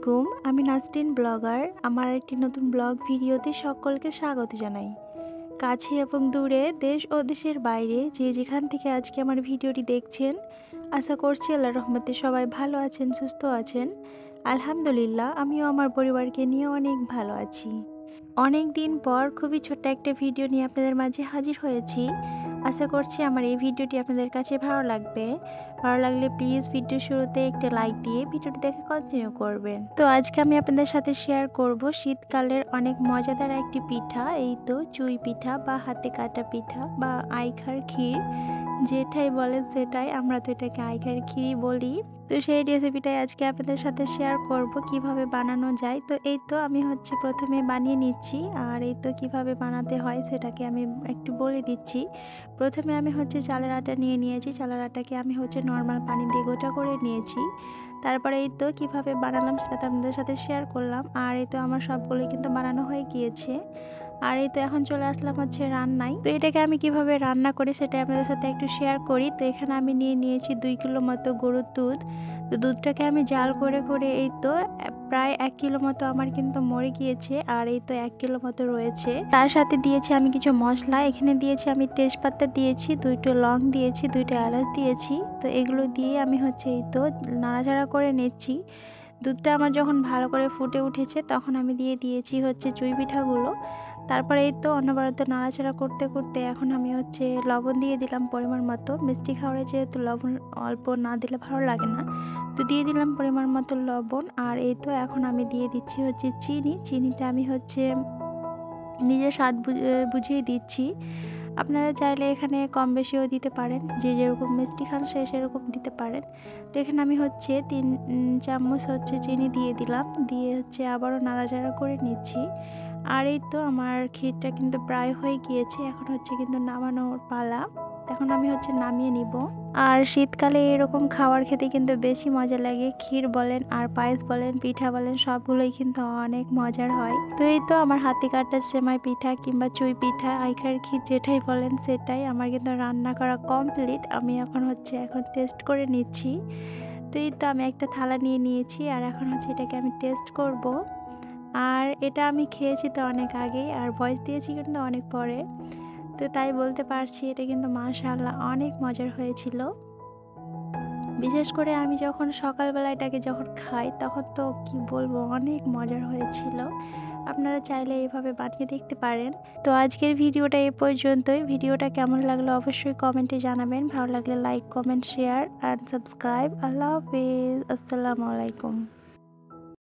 আলাইকুম, আমি নাসরিন ব্লগার। আমার একটি নতুন ব্লগ ভিডিওতে সকলকে স্বাগত জানাই। কাছে এবং দূরে, দেশ ও দেশের বাইরে যে যেখান থেকে আজকে আমার ভিডিওটি দেখছেন, আশা করছি আল্লাহর রহমতে সবাই ভালো আছেন, সুস্থ আছেন। আলহামদুলিল্লাহ, আমিও আমার পরিবারকে নিয়ে অনেক ভালো আছি। অনেক দিন পর খুবই ছোট্ট একটা ভিডিও নিয়ে আপনাদের মাঝে হাজির হয়েছি। আশা করছি আমার এই ভিডিওটি আপনাদের কাছে ভালো লাগবে। ভালো লাগলে প্লিজ ভিডিও শুরুতে একটা লাইক দিয়ে ভিডিওটি দেখে কন্টিনিউ করবেন। তো আজকে আমি আপনাদের সাথে শেয়ার করব শীতকালের অনেক মজাদার একটি পিঠা, এই তো চুই পিঠা বা হাতে কাটা পিঠা বা আইখার ক্ষীর, যেটাই বলেন সেটাই, আমরা তো এটাকে আইখার ক্ষীরই বলি। তো সেই রেসিপিটাই আজকে আপনাদের সাথে শেয়ার করব কিভাবে বানানো যায়। তো এই তো আমি প্রথমে বানিয়ে নিচ্ছি, আর এই তো কিভাবে বানাতে হয় সেটাকে আমি একটু বলে দিচ্ছি। প্রথমে আমি চালের আটা নিয়ে নিয়েছি। চালের আটাকে আমি নর্মাল পানি দিয়ে গোটা করে নিয়েছি। তারপরে এই তো কিভাবে বানালাম সেটা তো আপনাদের সাথে শেয়ার করলাম। আর এই তো আমার সবগুলোই কিন্তু বানানো হয়ে গিয়েছে। আর এই তো এখন চলে আসলাম রান্নায়। তো এটাকে আমি কিভাবে রান্না করি সেটা আপনাদের সাথে একটু শেয়ার করি। তো এখানে আমি নিয়ে নিয়েছি 2 কিলো মতো গরুর দুধ। তো দুধটাকে আমি জাল করে করে এই তো প্রায় 1 কিলো মতো আমার কিন্তু মরে গিয়েছে। আর এই তো 1 কিলো মতো রয়েছে। তার সাথে দিয়েছি আমি কিছু মশলা। এখানে দিয়েছি আমি তেজপাতা দিয়েছি, 2টা লং দিয়েছি, 2টা এলাচ দিয়েছি। তো এগুলো দিয়ে আমি এই তো নাড়াচাড়া করে নিচ্ছি। দুধটা আমার যখন ভালো করে ফুটে উঠেছে তখন আমি দিয়ে দিয়েছি চুই পিঠাগুলো। তারপরে এই তো অনবরত নাড়াচাড়া করতে করতে এখন আমি লবণ দিয়ে দিলাম পরিমাণ মতো। মিষ্টি খাবারে যেহেতু লবণ অল্প না দিলে ভালো লাগে না, তো দিয়ে দিলাম পরিমাণ মতো লবণ। আর এই তো এখন আমি দিয়ে দিচ্ছি চিনি। চিনিটা আমি নিজের স্বাদ বুঝিয়ে দিচ্ছি। আপনারা চাইলে এখানে কম বেশিও দিতে পারেন, যে যেরকম মিষ্টি খান সে সেরকম দিতে পারেন। তো এখানে আমি 3 চামচ চিনি দিয়ে দিলাম, দিয়ে আবারও নাড়াচাড়া করে নিচ্ছি। আর এই তো আমার ক্ষীরটা কিন্তু প্রায় হয়ে গিয়েছে। এখন কিন্তু নামানোর পালা। এখন আমি নামিয়ে নিব। আর শীতকালে এরকম খাবার খেতে কিন্তু বেশি মজা লাগে। ক্ষীর বলেন আর পায়েস বলেন, পিঠা বলেন, সবগুলোই কিন্তু অনেক মজার হয়। তো এই তো আমার হাতে কাটা সেমাই পিঠা কিংবা চুই পিঠা, আইখার ক্ষীর যেটাই বলেন সেটাই আমার কিন্তু রান্না করা কমপ্লিট। আমি এখন টেস্ট করে নিচ্ছি। তো এই তো আমি একটা থালা নিয়ে নিয়েছি, আর এখন এটাকে আমি টেস্ট করব। আর এটা আমি খেয়েছি তো অনেক আগেই, আর ভয়েস দিয়েছি কিন্তু অনেক পরে। তো তাই বলতে পারছি এটা কিন্তু মাশাআল্লাহ অনেক মজার হয়েছিল। বিশেষ করে আমি যখন সকালবেলা এটাকে খাই তখন তো কি বলবো, অনেক মজার হয়েছিল। আপনারা চাইলে এভাবে বানিয়ে দেখতে পারেন। তো আজকের ভিডিওটা এই পর্যন্তই। ভিডিওটা কেমন লাগলো অবশ্যই কমেন্টে জানাবেন। ভালো লাগলে লাইক, কমেন্ট, শেয়ার আর সাবস্ক্রাইব। আল্লাহ হাফেজ, আসসালামু আলাইকুম।